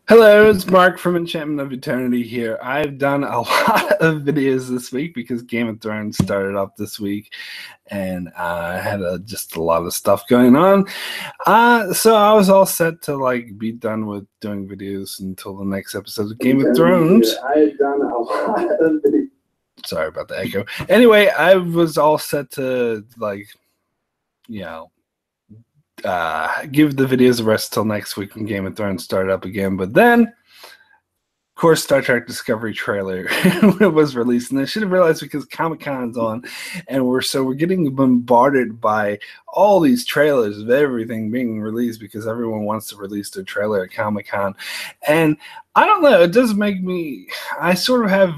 Hello, it's Mark from Enchantment of Eternity here. I've done a lot of videos this week because Game of Thrones started up this week, and I had just a lot of stuff going on. So I was all set to be done with doing videos until the next episode of Game of Thrones. I had done a lot of videos. Sorry about the echo. Anyway, I was all set to give the videos a rest till next week when Game of Thrones started up again. But then, of course, Star Trek Discovery trailer was released, and I should have realized because Comic-Con's on, and we're getting bombarded by all these trailers of everything being released because everyone wants to release their trailer at Comic-Con. And I don't know, it does make me, I sort of have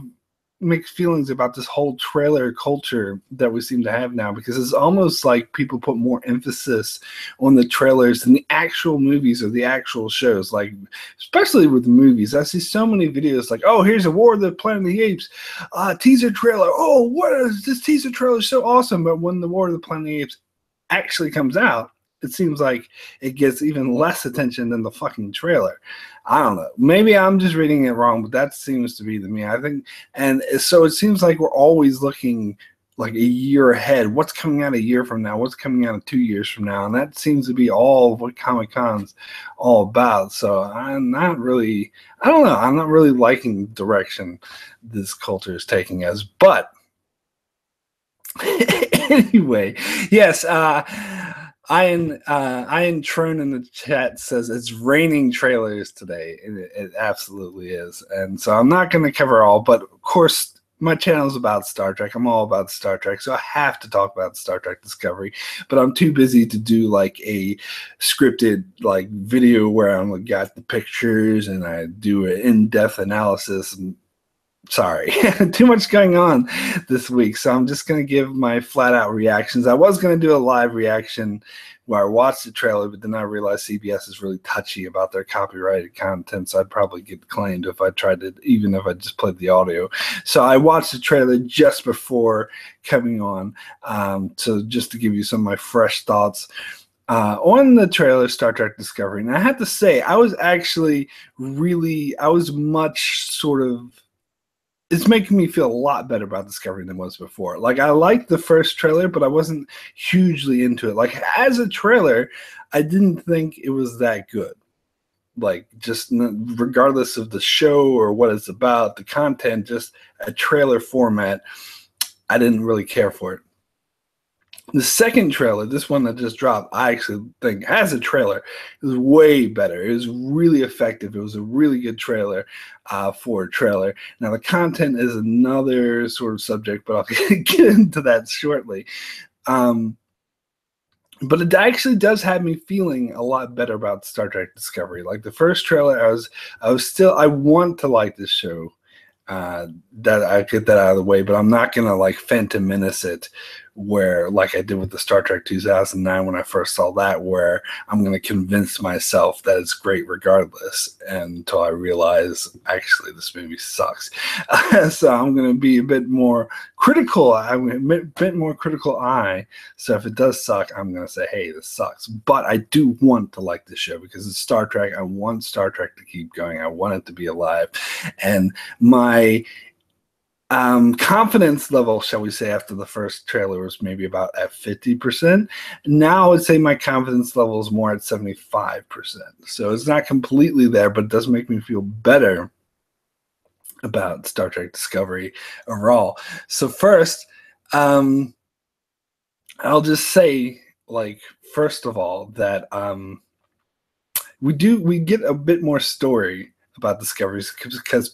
mixed feelings about this whole trailer culture that we seem to have now, because it's almost like people put more emphasis on the trailers than the actual movies or the actual shows. Like, especially with movies, I see so many videos like, oh, here's a War of the Planet of the Apes teaser trailer. Oh, what is this teaser trailer? So awesome. But when the War of the Planet of the Apes actually comes out, it seems like it gets even less attention than the fucking trailer. I don't know. Maybe I'm just reading it wrong, but that seems to be me. I think, and so it seems like we're always looking like a year ahead. What's coming out a year from now? What's coming out 2 years from now? And that seems to be all of what Comic-Con's all about. So I'm not really, I don't know. I'm not really liking the direction this culture is taking us. But anyway, yes, Ian Trone in the chat says it's raining trailers today. It absolutely is. And so I'm not going to cover all, but of course, my channel is about Star Trek. I'm all about Star Trek, so I have to talk about Star Trek Discovery. But I'm too busy to do like a scripted video where I'm got the pictures and I do an in-depth analysis. And sorry, too much going on this week, so I'm just going to give my flat-out reactions. I was going to do a live reaction where I watched the trailer, but then I realized CBS is really touchy about their copyrighted content, so I'd probably get claimed if I tried to, even if I just played the audio. So I watched the trailer just before coming on, so just to give you some of my fresh thoughts on the trailer Star Trek Discovery. And I have to say, I was much sort of, it's making me feel a lot better about Discovery than it was before. Like, I liked the first trailer, but I wasn't hugely into it. Like, as a trailer, I didn't think it was that good. Like, just regardless of the show or what it's about, the content, just a trailer format, I didn't really care for it. The second trailer, this one that just dropped, I actually think as a trailer, it was way better. It was really effective. It was a really good trailer for a trailer. Now, the content is another sort of subject, but I'll get into that shortly. But it actually does have me feeling a lot better about Star Trek Discovery. Like the first trailer, I want to like this show. That I get that out of the way, but I'm not gonna Phantom Menace it where like I did with the Star Trek 2009 when I first saw that, where I'm gonna convince myself that it's great regardless until I realize actually this movie sucks. So I'm gonna be a bit more critical. I'm a bit more critical eye. So if it does suck, I'm gonna say, hey, this sucks. But I do want to like this show because it's Star Trek. I want Star Trek to keep going. I want it to be alive, and my confidence level, shall we say, after the first trailer was maybe about at 50%. Now I would say my confidence level is more at 75%. So it's not completely there, but it does make me feel better about Star Trek Discovery overall. So first, I'll just say, first of all, that we get a bit more story about Discoveries because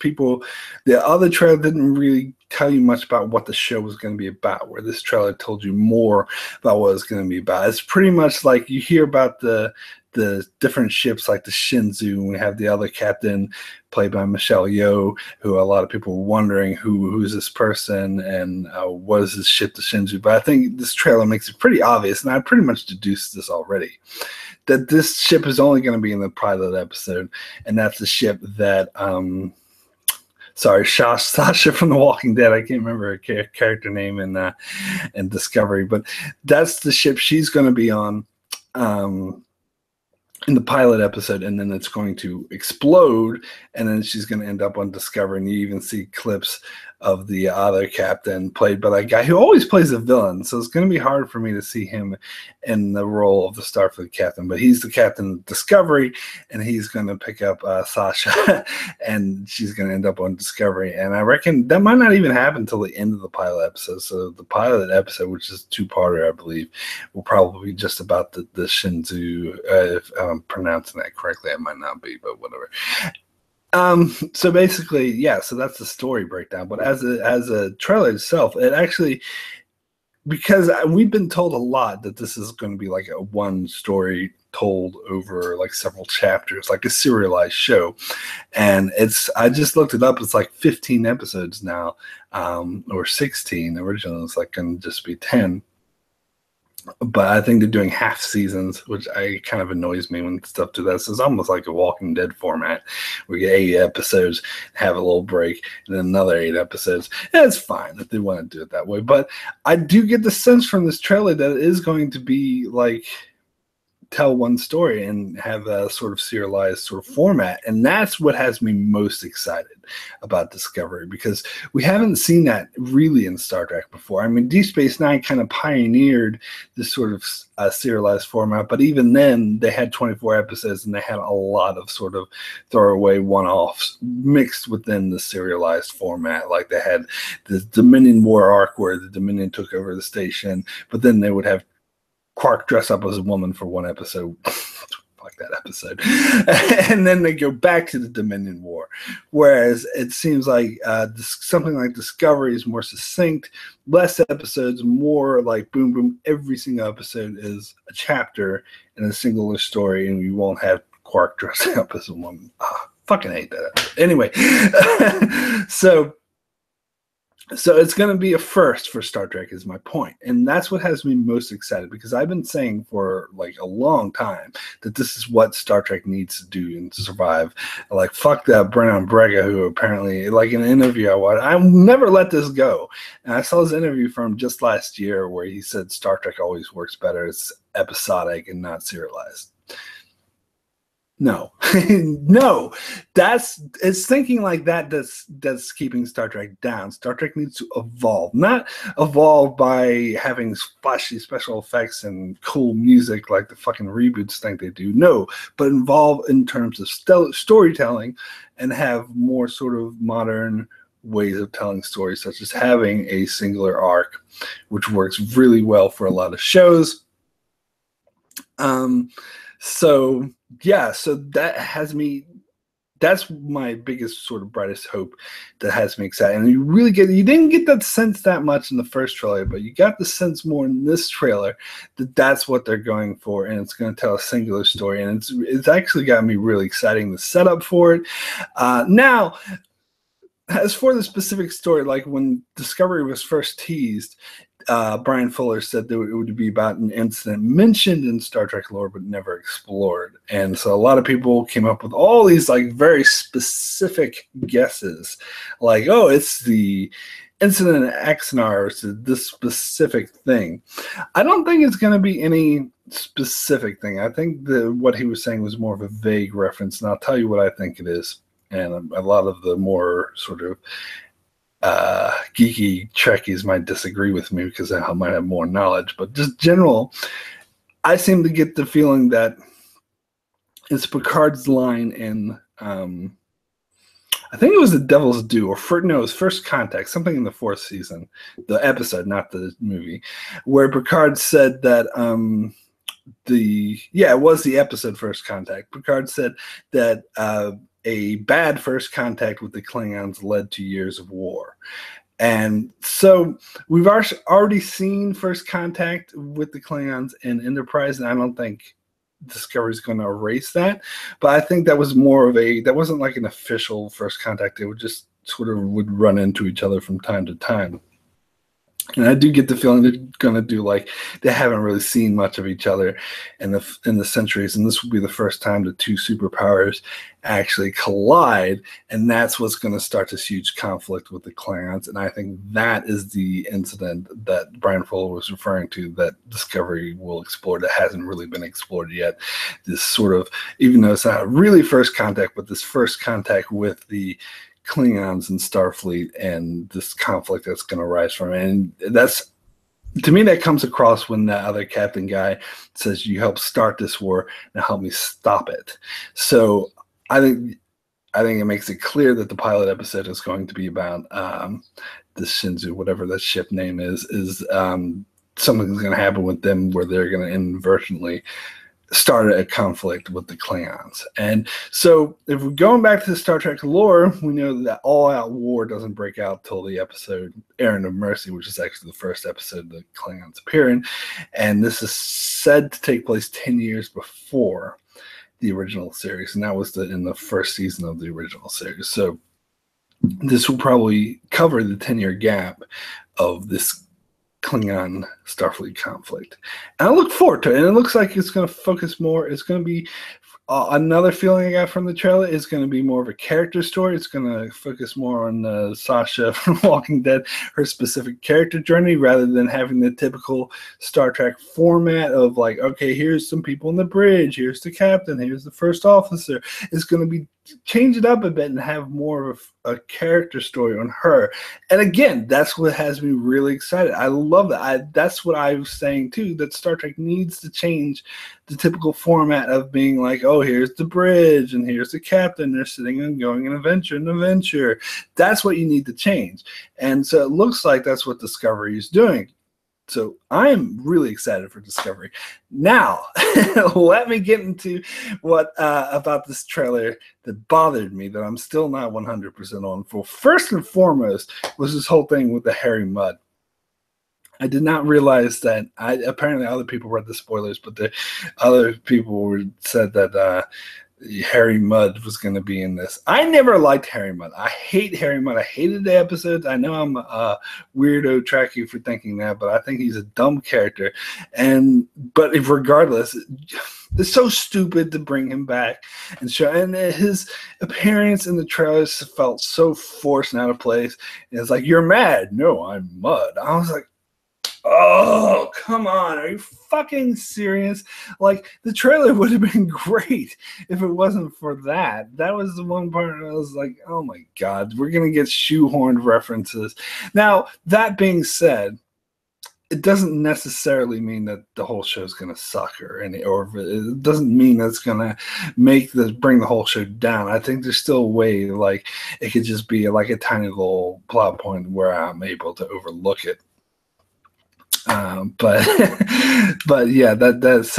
the other trailer didn't really tell you much about what the show was going to be about, where this trailer told you more about what it's going to be about. It's pretty much like you hear about the different ships like the Shinzu, and we have the other captain played by Michelle Yeoh, who a lot of people were wondering who's this person and what is this ship, the Shinzu. But I think this trailer makes it pretty obvious, and I pretty much deduced this already, that this ship is only going to be in the pilot episode, and that's the ship that Sasha from The Walking Dead. I can't remember her character name in Discovery, but that's the ship she's going to be on. in the pilot episode, and then it's going to explode, and then she's going to end up on Discovery. And you even see clips of the other captain played by that guy who always plays a villain, so it's going to be hard for me to see him in the role of the Starfleet captain. But he's the captain of Discovery, and he's going to pick up Sasha, and she's going to end up on Discovery. And I reckon that might not even happen until the end of the pilot episode. So the pilot episode, which is a 2-parter, I believe, will probably be just about the Shinzu. If I'm pronouncing that correctly, I might not be, but whatever. So basically, yeah, so that's the story breakdown. But as a trailer itself, it actually, because we've been told a lot that this is going to be like a one story told over like several chapters, like a serialized show. And I just looked it up, it's like 15 episodes now, or 16. Originally it's like going to just be 10. But I think they're doing half seasons, which kind of annoys me when stuff do that. So it's almost like a Walking Dead format. We get 8 episodes, have a little break, and then another 8 episodes. And it's fine if they want to do it that way. But I do get the sense from this trailer that it is going to be like tell one story and have a sort of serialized sort of format. And that's what has me most excited about Discovery, because we haven't seen that really in Star Trek before. I mean, Deep Space Nine kind of pioneered this sort of serialized format, but even then they had 24 episodes and they had a lot of sort of throwaway one-offs mixed within the serialized format. Like they had the Dominion War arc where the Dominion took over the station, but then they would have Quark dress up as a woman for one episode. Fuck that episode. And then they go back to the Dominion War. Whereas it seems like something like Discovery is more succinct, less episodes, more like boom, boom. Every single episode is a chapter in a singular story, and you won't have Quark dressing up as a woman. Fucking hate that episode. Anyway, So it's going to be a first for Star Trek is my point. And that's what has me most excited, because I've been saying for like a long time that this is what Star Trek needs to do and to survive. Like, fuck that Brennan Brega, who apparently, like in an interview I watched, I never let this go. And I saw his interview from just last year where he said Star Trek always works better. It's episodic and not serialized. No, no, it's thinking like that that's keeping Star Trek down. Star Trek needs to evolve, not evolve by having flashy special effects and cool music like the fucking reboots think they do. No, but evolve in terms of storytelling and have more sort of modern ways of telling stories, such as having a singular arc, which works really well for a lot of shows. So that has me, that's my biggest sort of brightest hope that has me excited. And you didn't get that sense that much in the first trailer, but you got the sense more in this trailer that that's what they're going for, and it's going to tell a singular story. And it's actually got me really exciting, the setup for it. Now, as for the specific story, like when Discovery was first teased, Brian Fuller said that it would be about an incident mentioned in Star Trek lore but never explored. And so a lot of people came up with all these like very specific guesses, like, oh, it's the incident at Axanar, it's this specific thing. I don't think it's going to be any specific thing. I think what he was saying was more of a vague reference, and I'll tell you what I think it is. And a lot of the more sort of geeky Trekkies might disagree with me because I might have more knowledge, but just general, I seem to get the feeling that it's Picard's line in, I think it was The Devil's Due, or it was First Contact, something in the 4th season, the episode, not the movie, where Picard said that, it was the episode First Contact. Picard said that, a bad first contact with the Klingons led to years of war. And so we've already seen first contact with the Klingons in Enterprise, and I don't think Discovery is going to erase that. But I think that was that wasn't like an official first contact. They would just sort of would run into each other from time to time. And I do get the feeling they're going to do like they haven't really seen much of each other in the centuries, and this will be the first time the two superpowers actually collide, and that's what's going to start this huge conflict with the Klingons. And I think that is the incident that Brian Fuller was referring to that Discovery will explore that hasn't really been explored yet. This sort of, even though it's not really first contact, but this first contact with the Klingons and Starfleet and this conflict that's going to rise from it. And that's, to me, that comes across when that other captain guy says, "You helped start this war, now help me stop it." So I think it makes it clear that the pilot episode is going to be about the Shinzu, whatever that ship name is something's going to happen with them where they're going to inadvertently started a conflict with the Klingons. And so if we're going back to the Star Trek lore, we know that all-out war doesn't break out till the episode Errand of Mercy, which is actually the first episode the Klingons appear in. And this is said to take place 10 years before the original series. And that was in the first season of the original series. So this will probably cover the 10-year gap of this Klingon Starfleet conflict. And I look forward to it. And it looks like it's going to focus more. It's going to be another feeling I got from the trailer is going to be more of a character story. It's going to focus more on Sasha from Walking Dead, her specific character journey, rather than having the typical Star Trek format of like, okay, here's some people on the bridge, here's the captain, here's the first officer. It's going to be change it up a bit and have more of a character story on her. And again, that's what has me really excited. I love that. That's what I was saying too, that Star Trek needs to change the typical format of being like, oh, here's the bridge and here's the captain. They're sitting and going an adventure. That's what you need to change. And so it looks like that's what Discovery is doing. So I am really excited for Discovery. Now, let me get into what about this trailer that bothered me that I'm still not 100% on. For first and foremost was this whole thing with the Harry Mudd. I did not realize that. Apparently other people read the spoilers, but the other people said that Harry Mudd was going to be in this. I never liked Harry Mudd. I hate Harry Mudd. I hated the episodes. I know I'm a weirdo Trekkie for thinking that, but I think he's a dumb character. But if regardless, it's so stupid to bring him back and show. And his appearance in the trailers felt so forced and out of place. And it's like, you're mad. No, I'm Mudd. I was like, oh, come on. Are you fucking serious? Like, the trailer would have been great if it wasn't for that. That was the one part I was like, oh my God, we're going to get shoehorned references. Now, that being said, it doesn't necessarily mean that the whole show is going to suck or it doesn't mean that's going to bring the whole show down. I think there's still a way, like, it could just be like a tiny little plot point where I'm able to overlook it. But yeah, that's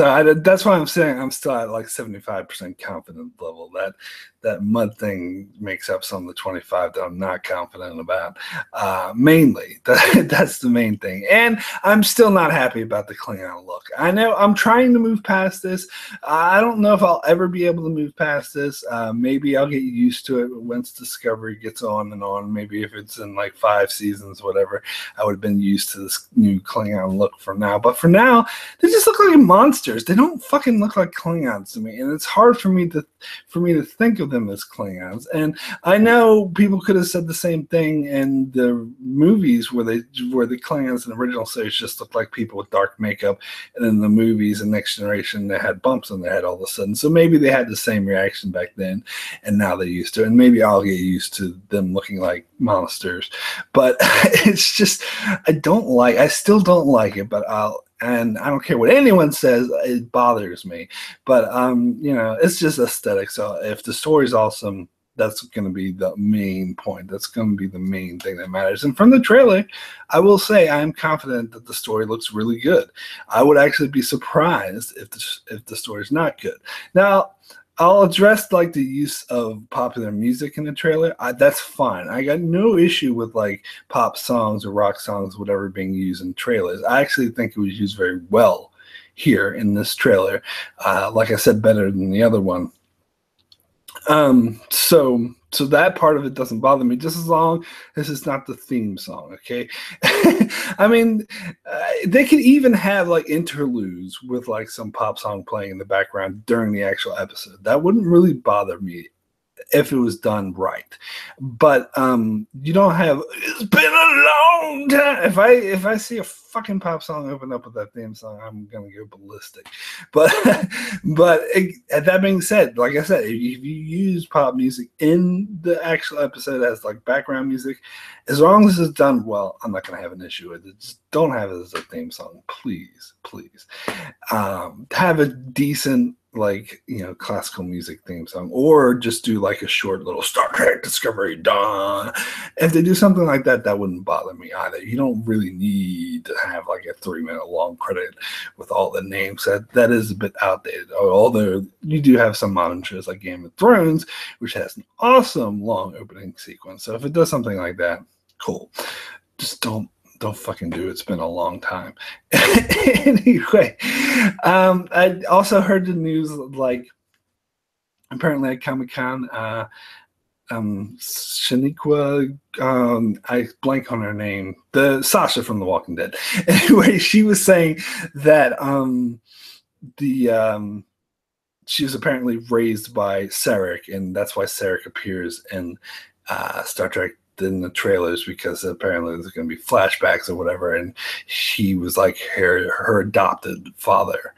why I'm saying I'm still at like 75% confident level. That Mudd thing makes up some of the 25 that I'm not confident about. Mainly, that's the main thing. And I'm still not happy about the Klingon look. I know I'm trying to move past this. I don't know if I'll ever be able to move past this. Maybe I'll get used to it once Discovery gets on and on. Maybe if it's in like 5 seasons, whatever, I would have been used to this new Klingon look for now. But for now, they just look like monsters. They don't fucking look like Klingons to me. And it's hard for me to think of them as Klingons. And I know people could have said the same thing in the movies where the Klingons in the original series just looked like people with dark makeup, and in the movies in Next Generation they had bumps on their head all of a sudden. So maybe they had the same reaction back then, and now they're used to it. And maybe I'll get used to them looking like monsters. But it's just I still don't like it, but and I don't care what anyone says, it bothers me. But it's just aesthetic. So if the story's awesome, that's going to be the main point. That's going to be the main thing that matters. And from the trailer, I will say I'm confident that the story looks really good. I would actually be surprised if the story's not good. Now, I'll address like the use of popular music in the trailer. That's fine. I got no issue with like pop songs or rock songs, whatever, being used in trailers. I actually think it was used very well here in this trailer. Like I said, better than the other one. So that part of it doesn't bother me, just as long as it's not the theme song. Okay. I mean, they could even have like interludes with like some pop song playing in the background during the actual episode. That wouldn't really bother me if it was done right. But you don't have "It's been a long time." If I see a fucking pop song open up with that theme song, I'm gonna go ballistic. But that being said, like I said, if you use pop music in the actual episode as like background music, as long as it's done well, I'm not gonna have an issue with it. Just don't have it as a theme song, please. Have a decent, like, classical music theme song, or just do like a short little Star Trek Discovery Dawn. If they do something like that, that wouldn't bother me either. You don't really need to have like a 3-minute long credit with all the names. That is a bit outdated. Although you do have some modern shows like Game of Thrones, which has an awesome long opening sequence. So if it does something like that, cool. Just don't fucking do it. It's been a long time. Anyway, I also heard the news, like, apparently at Comic-Con, Shaniqua, I blank on her name, the Sasha from The Walking Dead. Anyway, she was saying that she was apparently raised by Sarek, and that's why Sarek appears in Star Trek in the trailers, because apparently there's going to be flashbacks or whatever, and he was like her adopted father.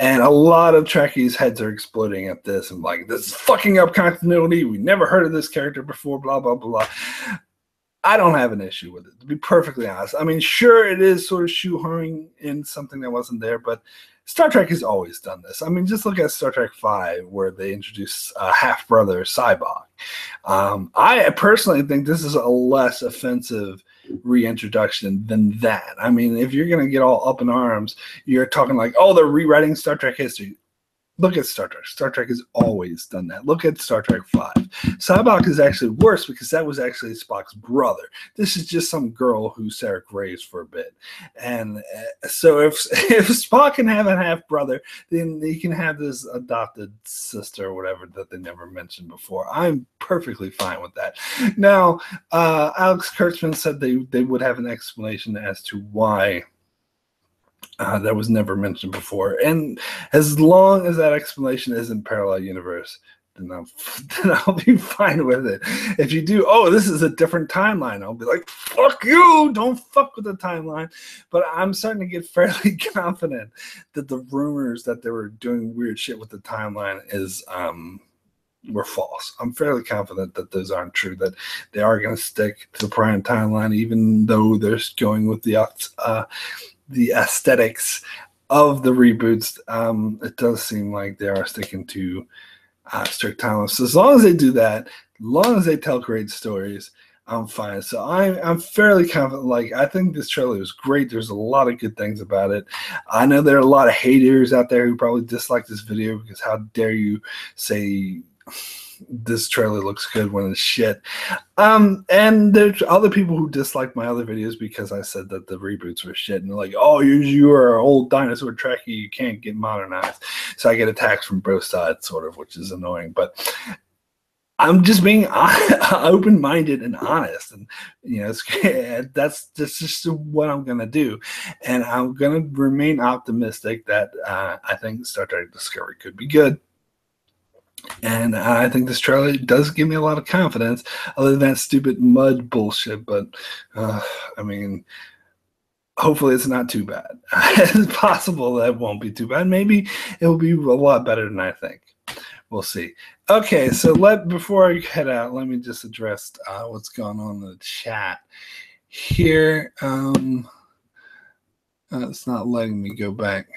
And a lot of Trekkies' heads are exploding at this and like, this is fucking up continuity. We never heard of this character before, blah, blah, blah. I don't have an issue with it, to be perfectly honest. I mean, sure, it is sort of shoehorning in something that wasn't there, but Star Trek has always done this. I mean, just look at Star Trek V, where they introduced a half-brother Cybok. I personally think this is a less offensive reintroduction than that. I mean, if you're going to get all up in arms, you're talking like, oh, they're rewriting Star Trek history. Look at Star Trek. Star Trek has always done that. Look at Star Trek V. Cybok is actually worse because that was actually Spock's brother. This is just some girl who Sarek raised for a bit. And so if Spock can have a half-brother, then he can have this adopted sister or whatever that they never mentioned before. I'm perfectly fine with that. Now, Alex Kurtzman said they would have an explanation as to why that was never mentioned before. And as long as that explanation isn't parallel universe, then I'll be fine with it. If you do, oh, this is a different timeline, I'll be like, fuck you, don't fuck with the timeline. But I'm starting to get fairly confident that the rumors that they were doing weird shit with the timeline were false. I'm fairly confident that those aren't true, that they are going to stick to the prime timeline, even though they're going with the aesthetics of the reboots. It does seem like they are sticking to strict timelines. So as long as they do that, as long as they tell great stories, I'm fine. So I'm fairly confident. Like, I think this trailer is great. There's a lot of good things about it. I know there are a lot of haters out there who probably dislike this video because how dare you say this trailer looks good when it's shit. And there's other people who dislike my other videos because I said that the reboots were shit, and they're like, oh, you are an old dinosaur Trekkie, you can't get modernized. So I get attacks from both sides, sort of, which is annoying. But I'm just being open-minded and honest, and that's just what I'm gonna do, and I'm gonna remain optimistic that I think Star Trek Discovery could be good. And I think this trailer does give me a lot of confidence, other than that stupid mud bullshit. But, I mean, hopefully it's not too bad. It's possible that it won't be too bad. Maybe it will be a lot better than I think. We'll see. Okay, so before I head out, let me just address what's going on in the chat here. It's not letting me go back.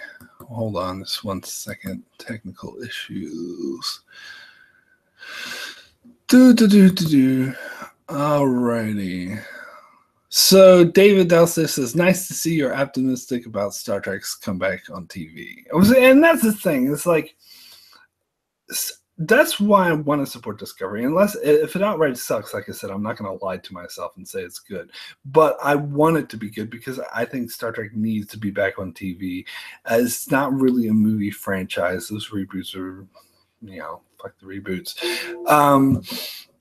Hold on just 1 second. Technical issues. Alrighty. So David Delsis says, nice to see you're optimistic about Star Trek's comeback on TV. And that's the thing. It's like, that's why I want to support Discovery. If it outright sucks, like I said, I'm not going to lie to myself and say it's good. But I want it to be good because I think Star Trek needs to be back on TV. It's not really a movie franchise. Those reboots are fuck the reboots.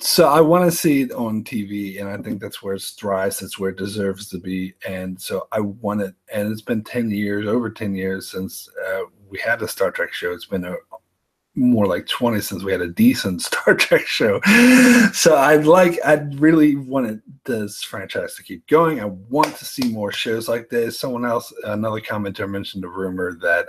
So I want to see it on TV, and I think that's where it's thrives. That's where it deserves to be. And so I want it. And it's been 10 years, over 10 years since we had a Star Trek show. It's been more like 20 since we had a decent Star Trek show. So I'd really wanted this franchise to keep going. I want to see more shows like this. Someone else, another commenter mentioned a rumor that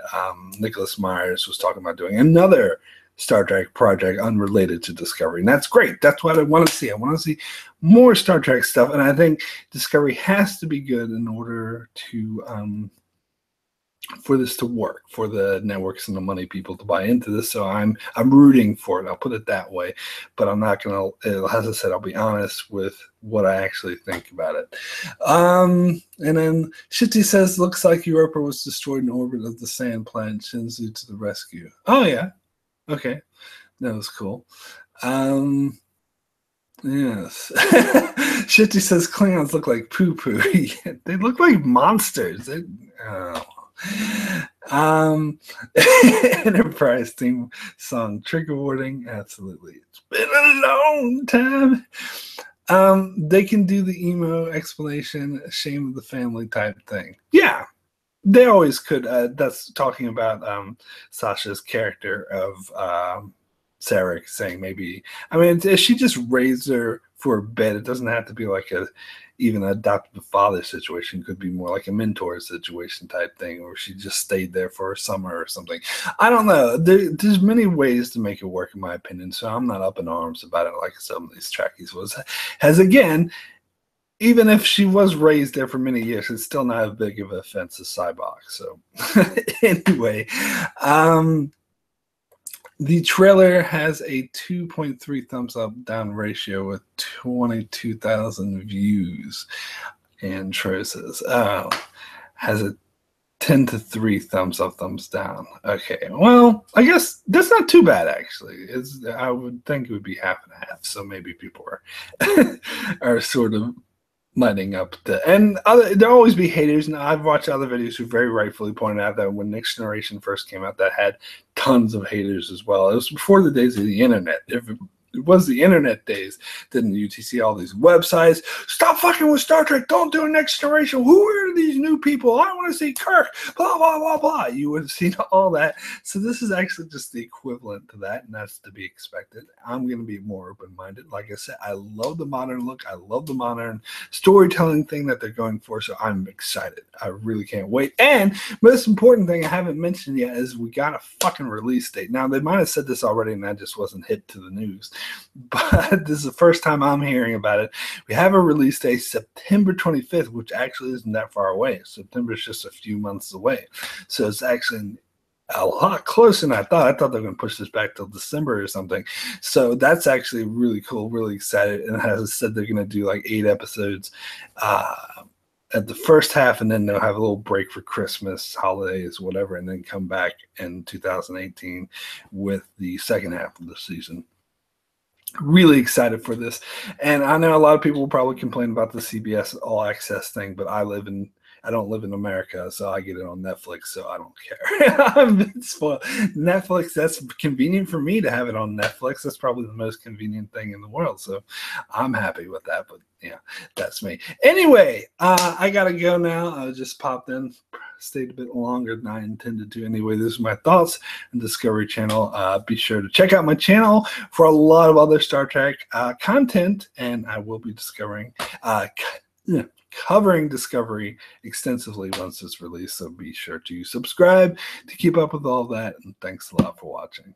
Nicholas Myers was talking about doing another Star Trek project unrelated to Discovery. And that's great. That's what I want to see. I want to see more Star Trek stuff. And I think Discovery has to be good in order to for this to work, for the networks and the money people to buy into this. So I'm rooting for it. I'll put it that way. But I'm not going to, as I said, I'll be honest with what I actually think about it. And then Shifty says, looks like Europa was destroyed in orbit of the sand planet Shinzu to the rescue. Oh, yeah. Okay, that was cool. Yes. Shifty says Klingons look like poo-poo. Yeah, they look like monsters. Enterprise theme song, trigger warning. Absolutely. It's been a long time. They can do the emo explanation, shame of the family type thing. Yeah. They always could. That's talking about Sasha's character of Sarek saying maybe. I mean, if she just raised her for a bit, it doesn't have to be like even an adoptive father situation. It could be more like a mentor situation type thing, or she just stayed there for a summer or something. I don't know. There's many ways to make it work, in my opinion. So I'm not up in arms about it like some of these Trekkies has again. Even if she was raised there for many years, it's still not as big of an offense as Cyborg. So anyway, the trailer has a 2.3 thumbs up down ratio with 22,000 views. And Tro says, has a 10-3 thumbs up, thumbs down. Okay, well, I guess that's not too bad, actually. I would think it would be half and half. So maybe people are sort of lighting up there'll always be haters, and I've watched other videos who very rightfully pointed out that when Next Generation first came out, that had tons of haters as well. It was before the days of the internet. If it was the internet days, then you'd see all these websites, stop fucking with Star Trek, don't do a Next Generation, who are these new people, I want to see Kirk, blah blah blah blah. You would have seen all that. So this is actually just the equivalent to that, and that's to be expected. I'm going to be more open-minded. Like I said, I love the modern look, I love the modern storytelling thing that they're going for, so I'm excited. I really can't wait. And most important thing I haven't mentioned yet is we got a fucking release date. Now, they might have said this already and that just wasn't hit to the news, but this is the first time I'm hearing about it. We have a release date, September 25th, which actually isn't that far away. September is just a few months away. So it's actually a lot closer than I thought. I thought they were going to push this back till December or something. So that's actually really cool, really excited. And as I said, they're going to do like 8 episodes at the first half, and then they'll have a little break for Christmas, holidays, whatever, and then come back in 2018 with the second half of the season. Really excited for this. And I know a lot of people will probably complain about the CBS All Access thing, but I don't live in America, so I get it on Netflix, so I don't care. Netflix, that's convenient for me to have it on Netflix. That's probably the most convenient thing in the world, so I'm happy with that, but yeah, that's me. Anyway, I got to go now. I just popped in, stayed a bit longer than I intended to. Anyway, this is my thoughts on Discovery Channel. Be sure to check out my channel for a lot of other Star Trek content, and I will be covering Discovery extensively once it's released, so be sure to subscribe to keep up with all that, and thanks a lot for watching.